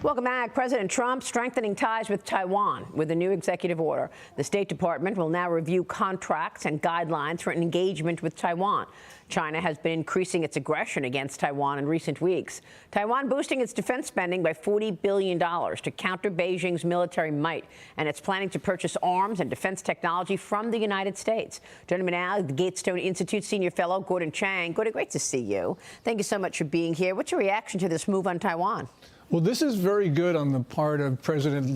Welcome back. President Trump strengthening ties with Taiwan with a new executive order. The State Department will now review contracts and guidelines for an engagement with Taiwan. China has been increasing its aggression against Taiwan in recent weeks. Taiwan boosting its defense spending by $40 billion to counter Beijing's military might, and it's planning to purchase arms and defense technology from the United States. Joining me now, the Gatestone Institute senior fellow Gordon Chang. Gordon, great to see you. Thank you so much for being here. What's your reaction to this move on Taiwan? Well, this is very good on the part of President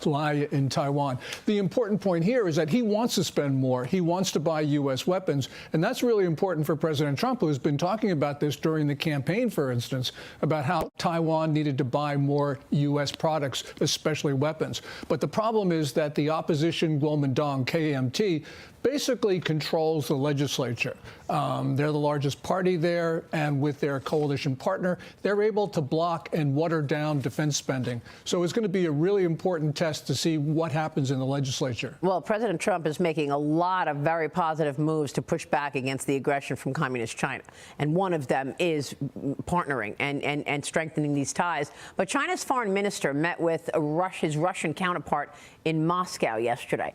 Lai in Taiwan. The important point here is that he wants to spend more. He wants to buy U.S. weapons. And that's really important for President Trump, who has been talking about this during the campaign, for instance, about how Taiwan needed to buy more U.S. products, especially weapons. But the problem is that the opposition Kuomintang, KMT, basically controls the legislature. They're the largest party there, and with their coalition partner, they're able to block and water down defense spending. So it's going to be a really important test to see what happens in the legislature. Well, President Trump is making a lot of very positive moves to push back against the aggression from Communist China. And one of them is partnering and strengthening these ties. But China's foreign minister met with his Russian counterpart in Moscow yesterday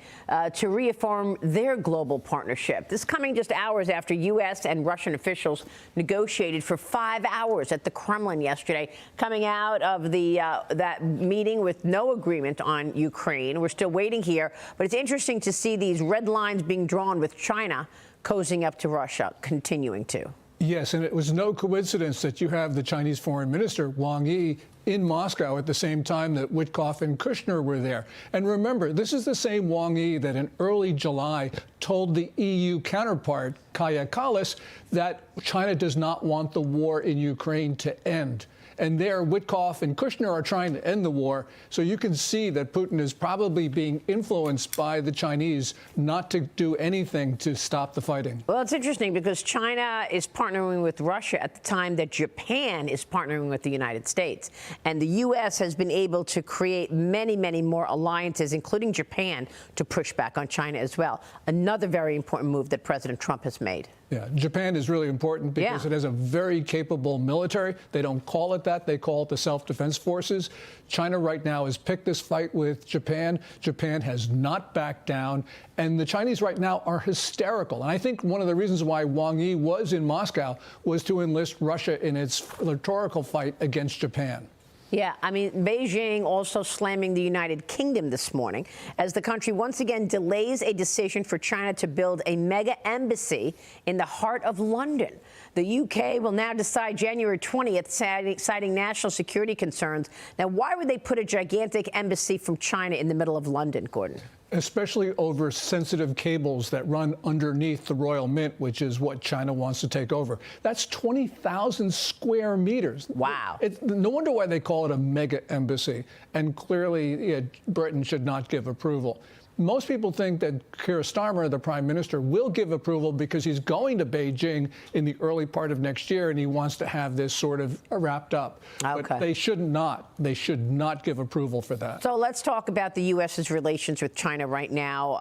to reaffirm their global partnership. This coming just hours after U.S. and Russian officials negotiated for 5 hours at the Kremlin yesterday, coming out of that meeting with no agreement on Ukraine. We're still waiting here, but it's interesting to see these red lines being drawn with China cozying up to Russia, continuing to. Yes, and it was no coincidence that you have the Chinese foreign minister, Wang Yi, in Moscow at the same time that Witkoff and Kushner were there. And remember, this is the same Wang Yi that in early July told the EU counterpart, Kaja Kallas, that China does not want the war in Ukraine to end. And there, Witkoff and Kushner are trying to end the war. So you can see that Putin is probably being influenced by the Chinese not to do anything to stop the fighting. Well, it's interesting because China is partnering with Russia at the time that Japan is partnering with the United States. And the U.S. has been able to create many, many more alliances, including Japan, to push back on China as well. Another very important move that President Trump has made. Yeah, Japan is really important because it has a very capable military. They don't call it that. They call it the Self-Defense Forces. China right now has picked this fight with Japan. Japan has not backed down. And the Chinese right now are hysterical. And I think one of the reasons why Wang Yi was in Moscow was to enlist Russia in its rhetorical fight against Japan. Yeah, I mean, Beijing also slamming the United Kingdom this morning as the country once again delays a decision for China to build a mega embassy in the heart of London. The UK will now decide January 20th, citing national security concerns. Now, why would they put a gigantic embassy from China in the middle of London, Gordon? Especially over sensitive cables that run underneath the Royal Mint, which is what China wants to take over. That's 20,000 square meters. Wow. No wonder why they call it a mega embassy. And clearly, Britain should not give approval. Most people think that Keir Starmer, the prime minister, will give approval because he's going to Beijing in the early part of next year, and he wants to have this sort of wrapped up. Okay. But they should not. They should not give approval for that. So let's talk about the U.S.'s relations with China right now.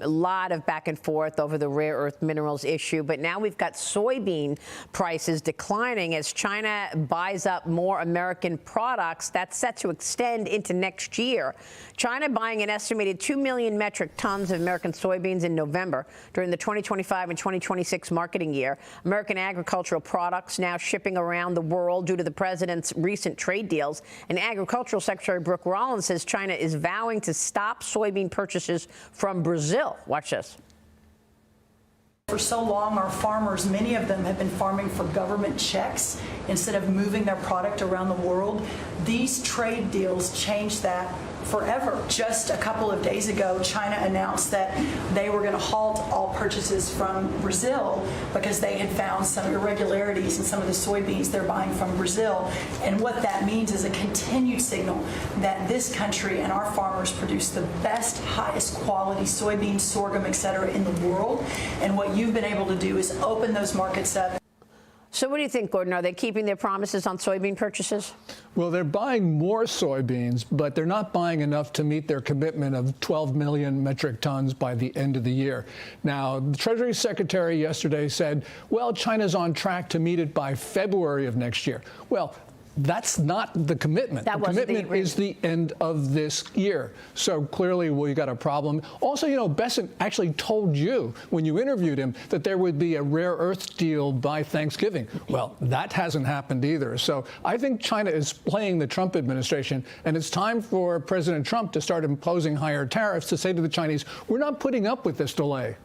A lot of back and forth over the rare earth minerals issue, but now we've got soybean prices declining as China buys up more American products. That's set to extend into next year. China buying an estimated 2 million metric tons of American soybeans in November during the 2025 and 2026 marketing year. American agricultural products now shipping around the world due to the president's recent trade deals. And Agricultural Secretary Brooke Rollins says China is vowing to stop soybean purchases from Brazil. Watch this. For so long, our farmers, many of them have been farming for government checks instead of moving their product around the world. These trade deals change that forever. Just a couple of days ago, China announced that they were going to halt all purchases from Brazil because they had found some irregularities in some of the soybeans they're buying from Brazil. And what that means is a continued signal that this country and our farmers produce the best, highest quality soybeans, sorghum, et cetera, in the world. And what you've been able to do is open those markets up. So what do you think, Gordon? Are they keeping their promises on soybean purchases? Well, they're buying more soybeans, but they're not buying enough to meet their commitment of 12 million metric tons by the end of the year. Now, the Treasury Secretary yesterday said, well, China's on track to meet it by February of next year. Well, That's not the commitment. That the wasn't the commitment is the end of this year. So clearly we got a problem. Also, you know, Bessent actually told you when you interviewed him that there would be a rare earth deal by Thanksgiving. Well, that hasn't happened either. So I think China is playing the Trump administration, and it's time for President Trump to start imposing higher tariffs to say to the Chinese, we're not putting up with this delay.